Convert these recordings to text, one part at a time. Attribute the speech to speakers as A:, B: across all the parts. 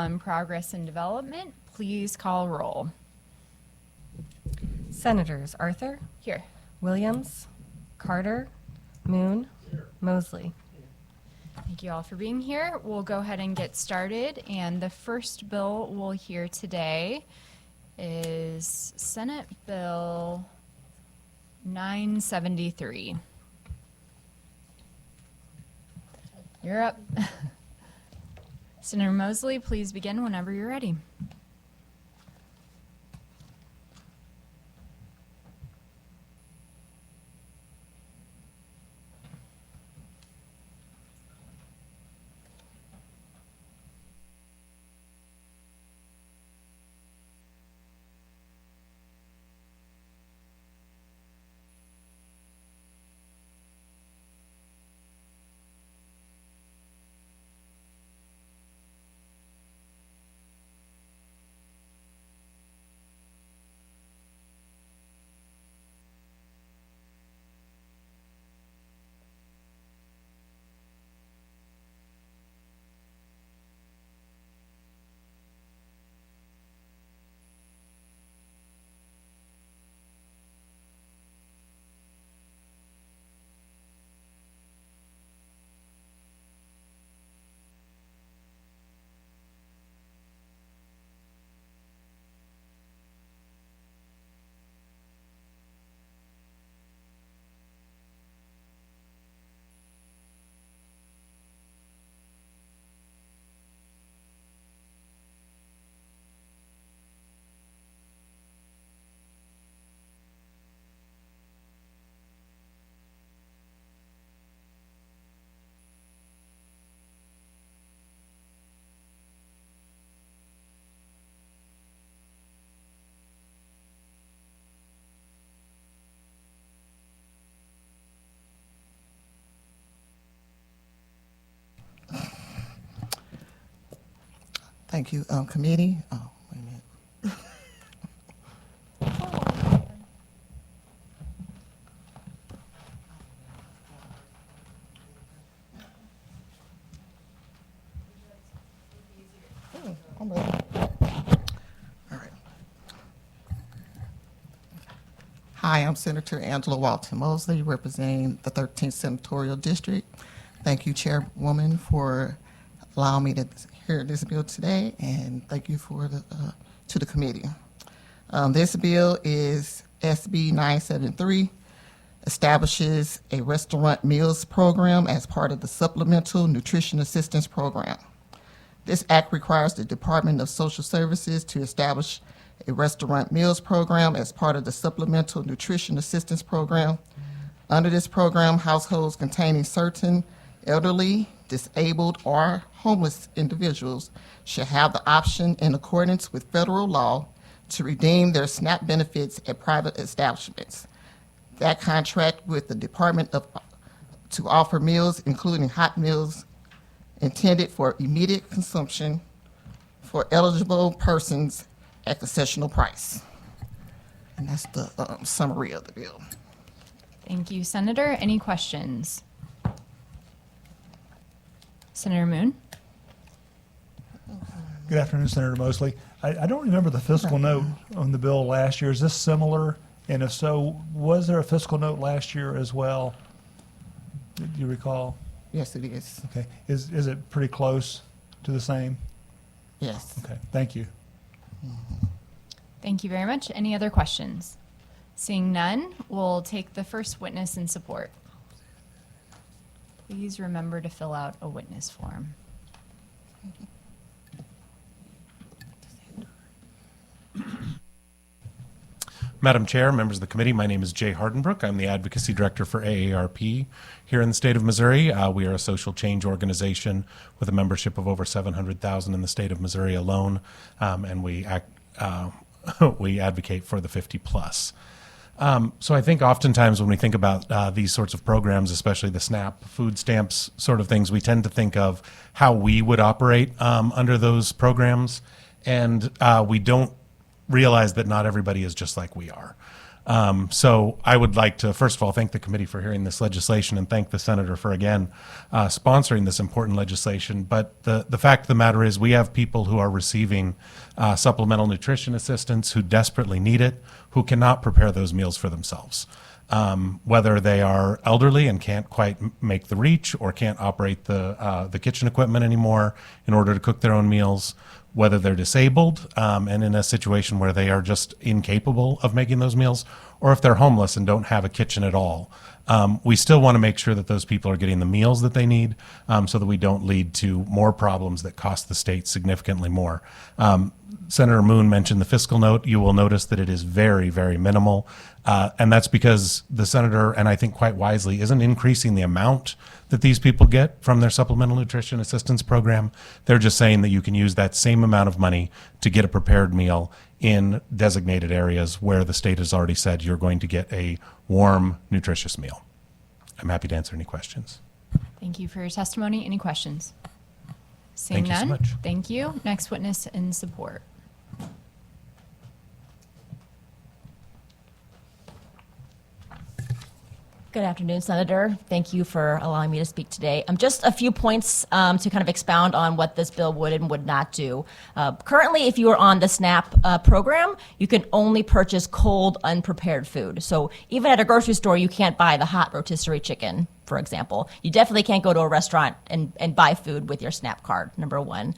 A: On progress and development, please call roll.
B: Senators Arthur,
A: Here.
B: Williams, Carter, Moon, Mosley.
A: Thank you all for being here. We'll go ahead and get started. And the first bill we'll hear today is Senate Bill 973. You're up. Senator Mosley, please begin whenever you're ready.
C: Thank you, committee. Oh, wait a minute. I'm ready. All right. Hi, I'm Senator Angela Walton Mosley, representing the 13th Senatorial District. Thank you, Chairwoman, for allowing me to hear this bill today, and thank you for to the committee. This bill is SB973, establishes a restaurant meals program as part of the Supplemental Nutrition Assistance Program. This act requires the Department of Social Services to establish a restaurant meals program as part of the Supplemental Nutrition Assistance Program. Under this program, households containing certain elderly, disabled, or homeless individuals shall have the option, in accordance with federal law, to redeem their SNAP benefits at private establishments that contract with the Department to offer meals, including hot meals intended for immediate consumption for eligible persons at concessional price. And that's the summary of the bill.
A: Thank you, Senator. Any questions? Senator Moon?
D: Good afternoon, Senator Mosley. I don't remember the fiscal note on the bill last year. Is this similar? And if so, was there a fiscal note last year as well? Do you recall?
C: Yes, it is.
D: Okay. Is it pretty close to the same?
C: Yes.
D: Okay. Thank you.
A: Thank you very much. Any other questions? Seeing none, we'll take the first witness in support. Please remember to fill out a witness form.
E: Madam Chair, members of the committee, my name is Jay Hardenbrook. I'm the Advocacy Director for AARP here in the state of Missouri. We are a social change organization with a membership of over 700,000 in the state of Missouri alone, and we advocate for the 50 plus. So I think oftentimes when we think about these sorts of programs, especially the SNAP, food stamps sort of things, we tend to think of how we would operate under those programs, and we don't realize that not everybody is just like we are. So I would like to, first of all, thank the committee for hearing this legislation and thank the senator for, again, sponsoring this important legislation. But the fact of the matter is we have people who are receiving supplemental nutrition assistance who desperately need it, who cannot prepare those meals for themselves. Whether they are elderly and can't quite make the reach or can't operate the kitchen equipment anymore in order to cook their own meals, whether they're disabled and in a situation where they are just incapable of making those meals, or if they're homeless and don't have a kitchen at all. We still want to make sure that those people are getting the meals that they need so that we don't lead to more problems that cost the state significantly more. Senator Moon mentioned the fiscal note. You will notice that it is very, very minimal. And that's because the senator, and I think quite wisely, isn't increasing the amount that these people get from their supplemental nutrition assistance program. They're just saying that you can use that same amount of money to get a prepared meal in designated areas where the state has already said you're going to get a warm, nutritious meal. I'm happy to answer any questions.
A: Thank you for your testimony. Any questions? Seeing
E: Thank you so
A: none,
E: much.
A: thank you. Next witness in support.
F: Good afternoon, Senator. Thank you for allowing me to speak today. Just a few points to kind of expound on what this bill would and would not do. Currently, if you are on the SNAP program, you can only purchase cold, unprepared food. So even at a grocery store, you can't buy the hot rotisserie chicken, for example. You definitely can't go to a restaurant and buy food with your SNAP card, number one.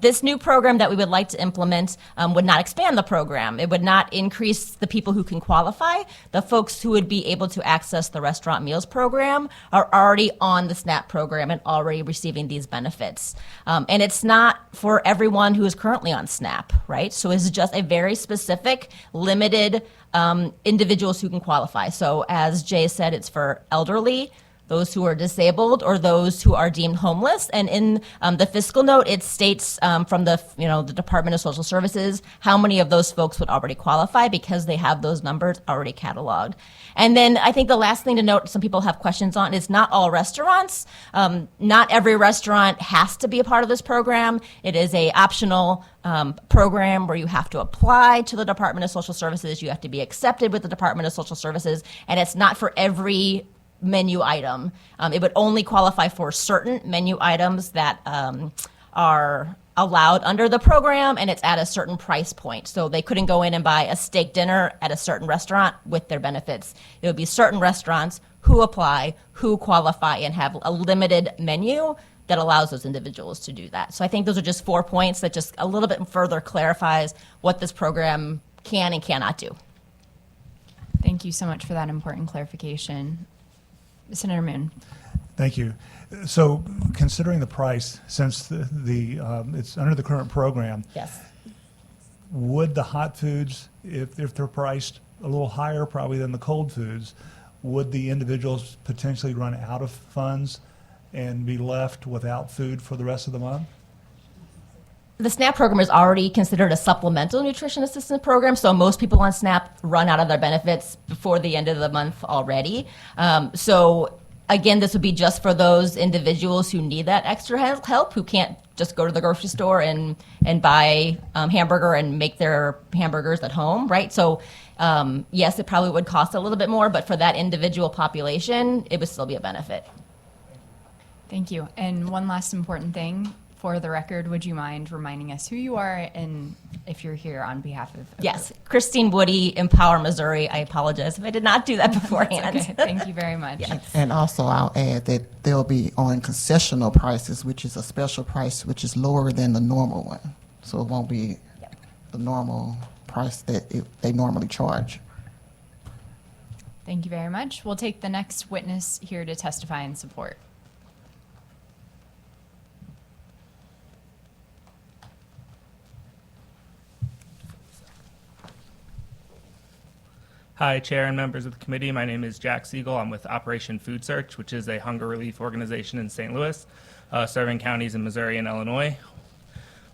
F: This new program that we would like to implement would not expand the program. It would not increase the people who can qualify. The folks who would be able to access the restaurant meals program are already on the SNAP program and already receiving these benefits. And it's not for everyone who is currently on SNAP, right? So it's just a very specific, limited individuals who can qualify. So as Jay said, it's for elderly, those who are disabled, or those who are deemed homeless. And in the fiscal note, it states from the Department of Social Services how many of those folks would already qualify because they have those numbers already cataloged. And then I think the last thing to note, some people have questions on, is not all restaurants. Not every restaurant has to be a part of this program. It is a optional program where you have to apply to the Department of Social Services. You have to be accepted with the Department of Social Services, and it's not for every menu item. It would only qualify for certain menu items that are allowed under the program, and it's at a certain price point. So they couldn't go in and buy a steak dinner at a certain restaurant with their benefits. It would be certain restaurants who apply, who qualify, and have a limited menu that allows those individuals to do that. So I think those are just 4 points that just a little bit further clarifies what this program can and cannot do.
A: Thank you so much for that important clarification. Senator Moon.
D: Thank you. So considering the price, since it's under the current program,
F: Yes.
D: would the hot foods, if they're priced a little higher probably than the cold foods, would the individuals potentially run out of funds and be left without food for the rest of the month?
F: The SNAP program is already considered a supplemental nutrition assistance program, so most people on SNAP run out of their benefits before the end of the month already. So again, this would be just for those individuals who need that extra help, who can't just go to the grocery store and buy hamburger and make their hamburgers at home, right? So yes, it probably would cost a little bit more, but for that individual population, it would still be a benefit.
A: Thank you. And one last important thing. For the record, would you mind reminding us who you are and if you're here on behalf of...
F: Yes, Christine Woody, Empower Missouri. I apologize if I did not do that beforehand.
A: Okay, thank you very much.
F: Yes.
C: And also, I'll add that they'll be on concessional prices, which is a special price, which is lower than the normal one. So it won't be the normal price that they normally charge.
A: Thank you very much. We'll take the next witness here to testify in support.
G: Hi, Chair and members of the committee. My name is Jack Siegel. I'm with Operation Food Search, which is a hunger relief organization in St. Louis, serving counties in Missouri and Illinois.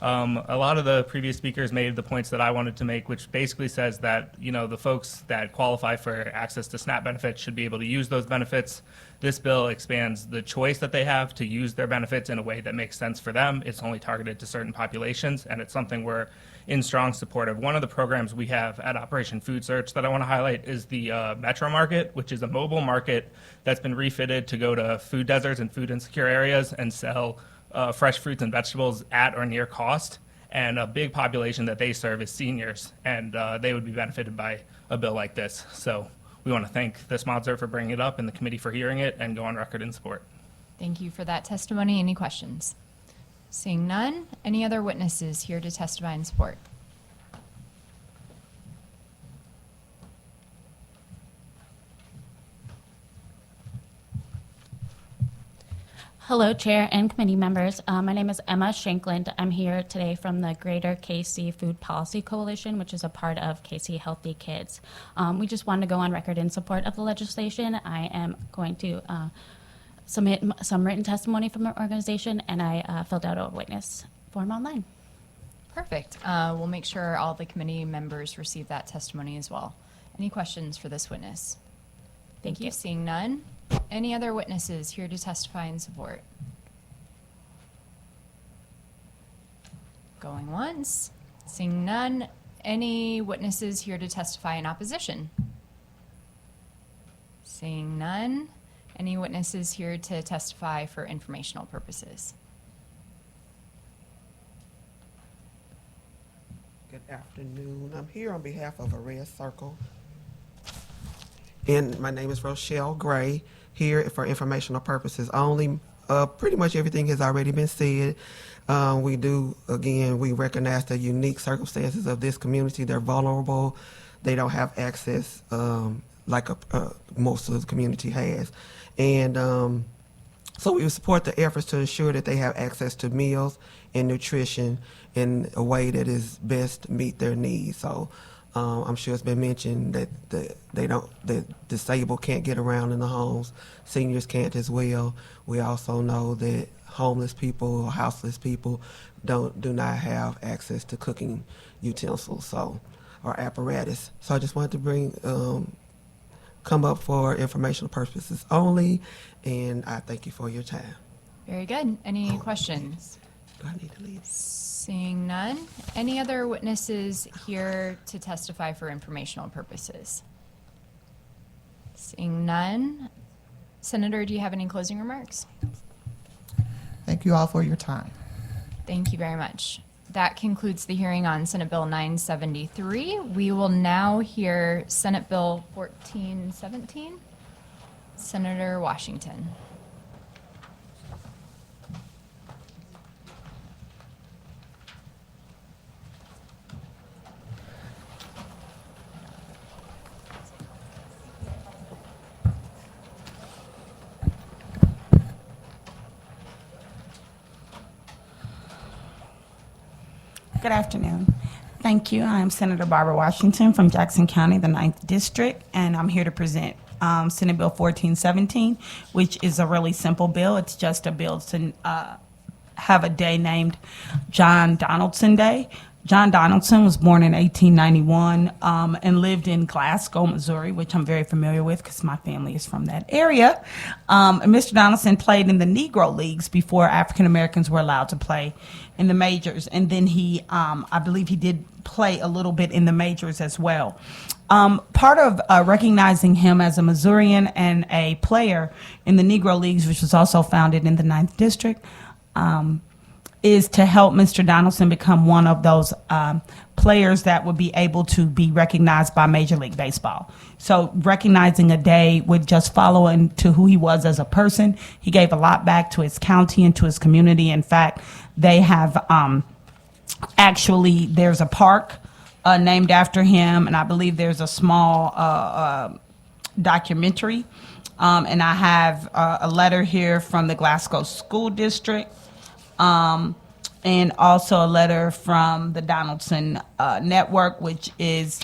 G: A lot of the previous speakers made the points that I wanted to make, which basically says that, the folks that qualify for access to SNAP benefits should be able to use those benefits. This bill expands the choice that they have to use their benefits in a way that makes sense for them. It's only targeted to certain populations, and it's something we're in strong support of. One of the programs we have at Operation Food Search that I want to highlight is the Metro Market, which is a mobile market that's been refitted to go to food deserts and food insecure areas and sell fresh fruits and vegetables at or near cost. And a big population that they serve is seniors, and they would be benefited by a bill like this. So we want to thank the sponsor for bringing it up and the committee for hearing it, and go on record in support.
A: Thank you for that testimony. Any questions? Seeing none, any other witnesses here to testify in support?
H: Hello, Chair and committee members. My name is Emma Shankland. I'm here today from the Greater KC Food Policy Coalition, which is a part of KC Healthy Kids. We just wanted to go on record in support of the legislation. I am going to submit some written testimony from our organization, and I filled out a witness form online.
A: Perfect. We'll make sure all the committee members receive that testimony as well. Any questions for this witness? Thank you. Seeing none. Any other witnesses here to testify in support? Going once. Seeing none. Any witnesses here to testify in opposition? Seeing none. Any witnesses here to testify for informational purposes?
I: Good afternoon. I'm here on behalf of a Red Circle. And my name is Rochelle Gray, here for informational purposes only. Pretty much everything has already been said. We recognize the unique circumstances of this community. They're vulnerable. They don't have access like most of the community has. And so we support the efforts to ensure that they have access to meals and nutrition in a way that is best to meet their needs. So I'm sure it's been mentioned that the disabled can't get around in the homes. Seniors can't as well. We also know that homeless people or houseless people do not have access to cooking utensils or apparatus. So I just wanted to come up for informational purposes only, and I thank you for your time.
A: Very good. Any questions?
I: Do I need to leave?
A: Seeing none. Any other witnesses here to testify for informational purposes? Seeing none. Senator, do you have any closing remarks?
C: Thank you all for your time.
A: Thank you very much. That concludes the hearing on Senate Bill 973. We will now hear Senate Bill 1417. Senator Washington.
J: Good afternoon. Thank you. I am Senator Barbara Washington from Jackson County, the 9th District, and I'm here to present Senate Bill 1417, which is a really simple bill. It's just a bill to have a day named John Donaldson Day. John Donaldson was born in 1891 and lived in Glasgow, Missouri, which I'm very familiar with because my family is from that area. And Mr. Donaldson played in the Negro Leagues before African Americans were allowed to play in the majors. And then he, I believe he did play a little bit in the majors as well. Part of recognizing him as a Missourian and a player in the Negro Leagues, which was also founded in the 9th District, is to help Mr. Donaldson become one of those players that would be able to be recognized by Major League Baseball. So recognizing a day would just follow into who he was as a person. He gave a lot back to his county and to his community. In fact, they have actually, there's a park named after him, and I believe there's a small documentary. And I have a letter here from the Glasgow School District. And also a letter from the Donaldson Network, which is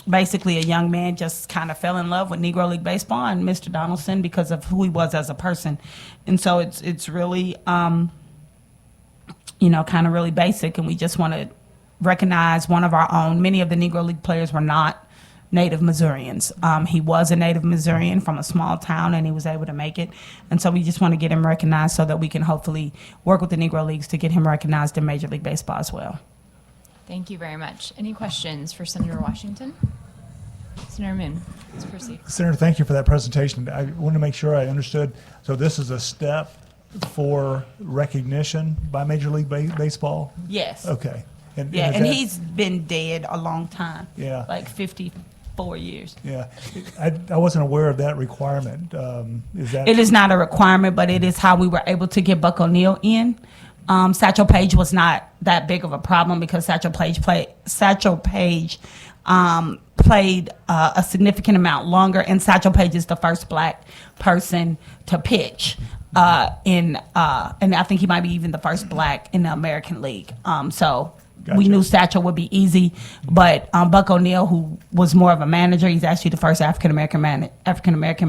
J: basically a young man just kind of fell in love with Negro League Baseball and Mr. Donaldson because of who he was as a person. And so it's really, kind of really basic, and we just want to recognize one of our own. Many of the Negro League players were not native Missourians. He was a native Missourian from a small town, and he was able to make it. And so we just want to get him recognized so that we can hopefully work with the Negro Leagues to get him recognized in Major League Baseball as well.
A: Thank you very much. Any questions for Senator Washington? Senator Moon, let's proceed.
D: Senator, thank you for that presentation. I want to make sure I understood. So this is a step for recognition by Major League Baseball?
J: Yes.
D: Okay.
J: Yeah,
D: is
J: and
D: that-
J: he's been dead a long time.
D: Yeah.
J: Like 54 years.
D: Yeah. I wasn't aware of that requirement. Is that?
J: It is not a requirement, but it is how we were able to get Buck O'Neil in. Satchel Paige was not that big of a problem because Satchel Paige played a significant amount longer, and Satchel Paige is the first black person to pitch and I think he might be even the first black in the American League. So
D: Gotcha.
J: we knew Satchel would be easy, but Buck O'Neil, who was more of a manager, he's actually the first African American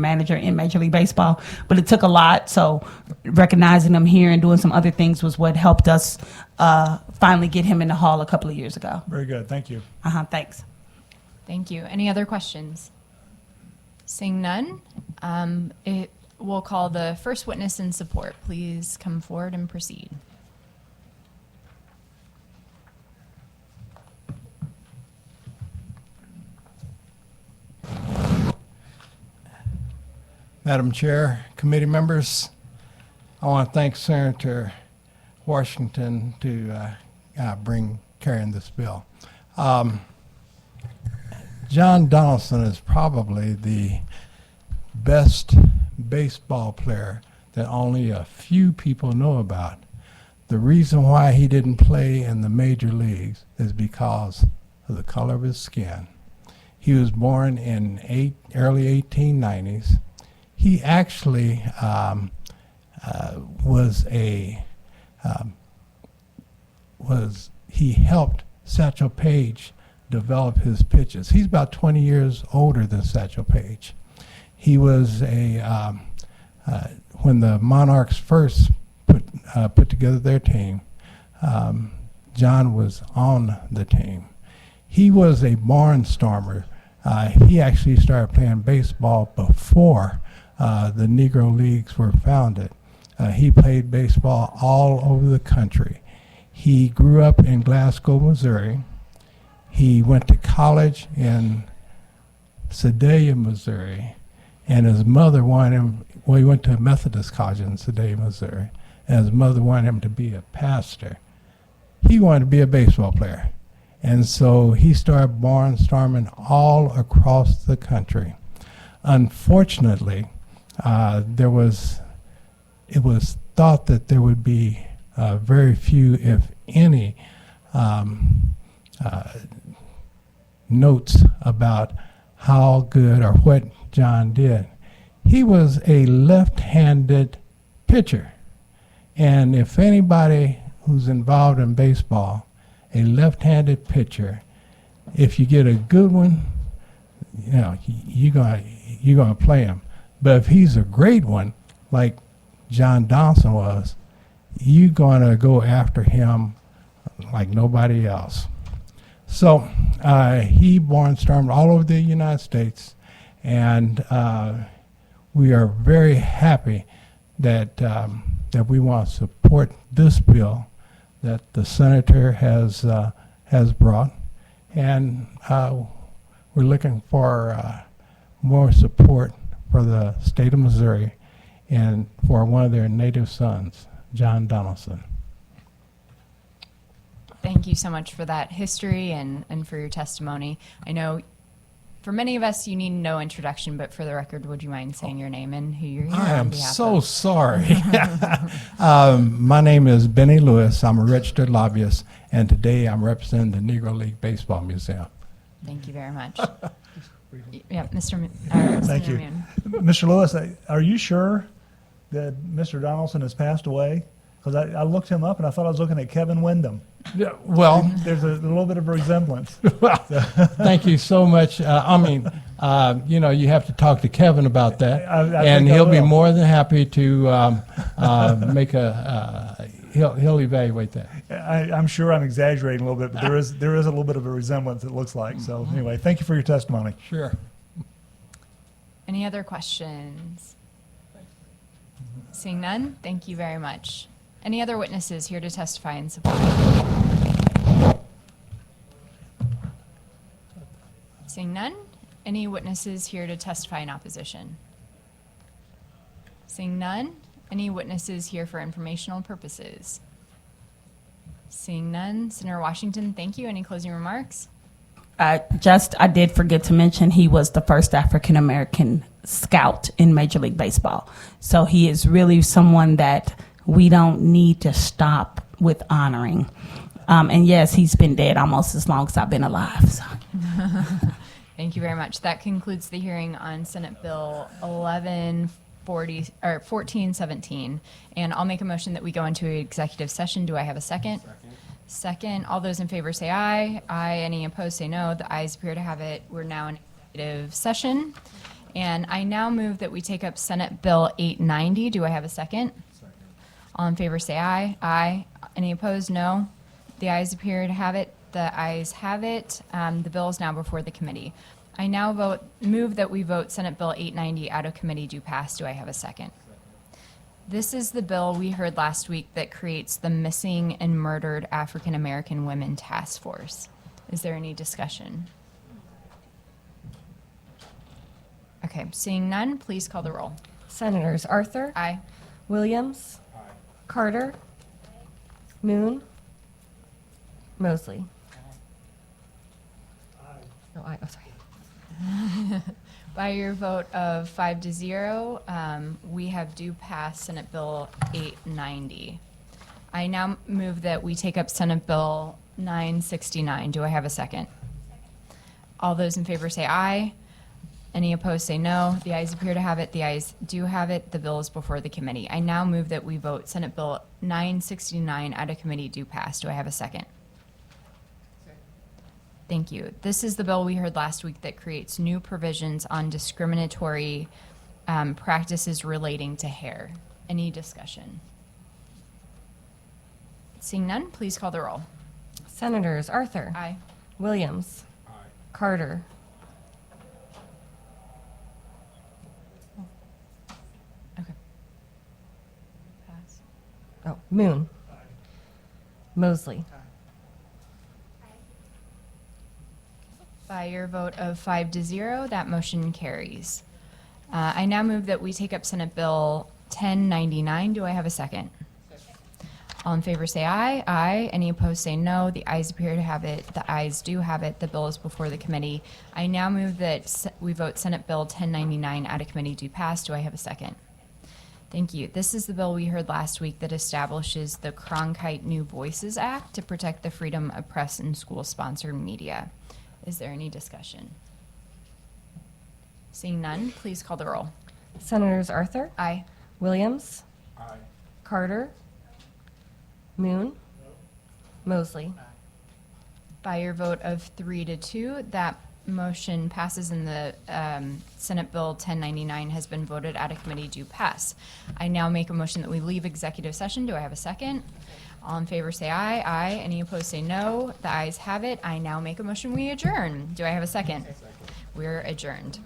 J: manager in Major League Baseball. But it took a lot, so recognizing him here and doing some other things was what helped us finally get him in the Hall a couple of years ago.
D: Very good. Thank you.
J: Thanks.
A: Thank you. Any other questions? Seeing none, we'll call the first witness in support. Please come forward and proceed.
K: Madam Chair, committee members, I want to thank Senator Washington to carrying this bill. John Donaldson is probably the best baseball player that only a few people know about. The reason why he didn't play in the major leagues is because of the color of his skin. He was born in early 1890s. He actually he helped Satchel Paige develop his pitches. He's about 20 years older than Satchel Paige. He was when the Monarchs first put together their team, John was on the team. He was a barnstormer. He actually started playing baseball before the Negro Leagues were founded. He played baseball all over the country. He grew up in Glasgow, Missouri. He went to college in Sedalia, Missouri, and his mother wanted him, well, he went to a Methodist college in Sedalia, Missouri, and his mother wanted him to be a pastor. He wanted to be a baseball player, and so he started barnstorming all across the country. Unfortunately, it was thought that there would be very few, if any, notes about how good or what John did. He was a left-handed pitcher, and if anybody who's involved in baseball, a left-handed pitcher, if you get a good one, you know, you're gonna play him. But if he's a great one, like John Donaldson was, you're gonna go after him like nobody else. So he barnstormed all over the United States, and we are very happy that that we want to support this bill that the senator has brought, and we're looking for more support for the state of Missouri and for one of their native sons, John Donaldson.
A: Thank you so much for that history and for your testimony. I know for many of us you need no introduction, but for the record, would you mind saying your name and who you're here
K: I
A: on
K: am
A: behalf
K: so
A: of?
K: sorry. My name is Benny Lewis. I'm a registered lobbyist, and today I'm representing the Negro League Baseball Museum.
A: Thank you very much. Yeah, Mr.
D: Thank you.
A: Moon.
D: Mr. Lewis, are you sure that Mr. Donaldson has passed away? Because I looked him up and I thought I was looking at Kevin Wyndham.
K: Yeah, well,
D: There's a little bit of a resemblance.
K: thank you so much. You know, you have to talk to Kevin about that,
D: I
K: and
D: think I
K: he'll be
D: will.
K: more than happy to make he'll evaluate that.
D: I'm sure I'm exaggerating a little bit, but there is a little bit of a resemblance, it looks like. So anyway, thank you for your testimony.
K: Sure.
A: Any other questions? Seeing none, thank you very much. Any other witnesses here to testify in support? Seeing none, any witnesses here to testify in opposition? Seeing none, any witnesses here for informational purposes? Seeing none, Senator Washington, thank you. Any closing remarks?
J: I did forget to mention he was the first African American scout in Major League Baseball. So he is really someone that we don't need to stop with honoring. And yes, he's been dead almost as long as I've been alive. So.
A: Thank you very much. That concludes the hearing on Senate Bill 1417. And I'll make a motion that we go into executive session. Do I have a second? Second. All those in favor say aye. Aye. Any opposed say no. The ayes appear to have it. We're now in executive session. And I now move that we take up Senate Bill 890. Do I have a second? All in favor say aye. Aye. Any opposed? No. The ayes appear to have it. The ayes have it. The bill is now before the committee. I now move that we vote Senate Bill 890 out of committee do pass. Do I have a second? This is the bill we heard last week that creates the Missing and Murdered African American Women Task Force. Is there any discussion? Okay, seeing none, please call the roll.
B: Senators Arthur,
A: Aye.
B: Williams, Carter, Moon, Mosley. No, oh, sorry.
A: By your vote of 5-0, we have do pass Senate Bill 890. I now move that we take up Senate Bill 969. Do I have a second? All those in favor say aye. Any opposed say no. The ayes appear to have it. The ayes do have it. The bill is before the committee. I now move that we vote Senate Bill 969 out of committee do pass. Do I have a second? Thank you. This is the bill we heard last week that creates new provisions on discriminatory practices relating to hair. Any discussion? Seeing none, please call the roll.
B: Senators Arthur,
A: Aye.
B: Williams, Carter,
A: Okay. Pass.
B: oh, Moon, Mosley.
A: By your vote of 5-0, that motion carries. I now move that we take up Senate Bill 1099. Do I have a second? All in favor say aye. Aye. Any opposed say no. The ayes appear to have it. The ayes do have it. The bill is before the committee. I now move that we vote Senate Bill 1099 out of committee do pass. Do I have a second? Thank you. This is the bill we heard last week that establishes the Cronkite New Voices Act to protect the freedom of press and school-sponsored media. Is there any discussion? Seeing none, please call the roll.
B: Senators Arthur,
A: Aye.
B: Williams, Carter, Moon, Mosley.
A: By your vote of 3-2, that motion passes and the Senate Bill 1099 has been voted out of committee do pass. I now make a motion that we leave executive session. Do I have a second? All in favor say aye. Aye. Any opposed say no. The ayes have it. I now make a motion we adjourn. Do I have a second? We're adjourned.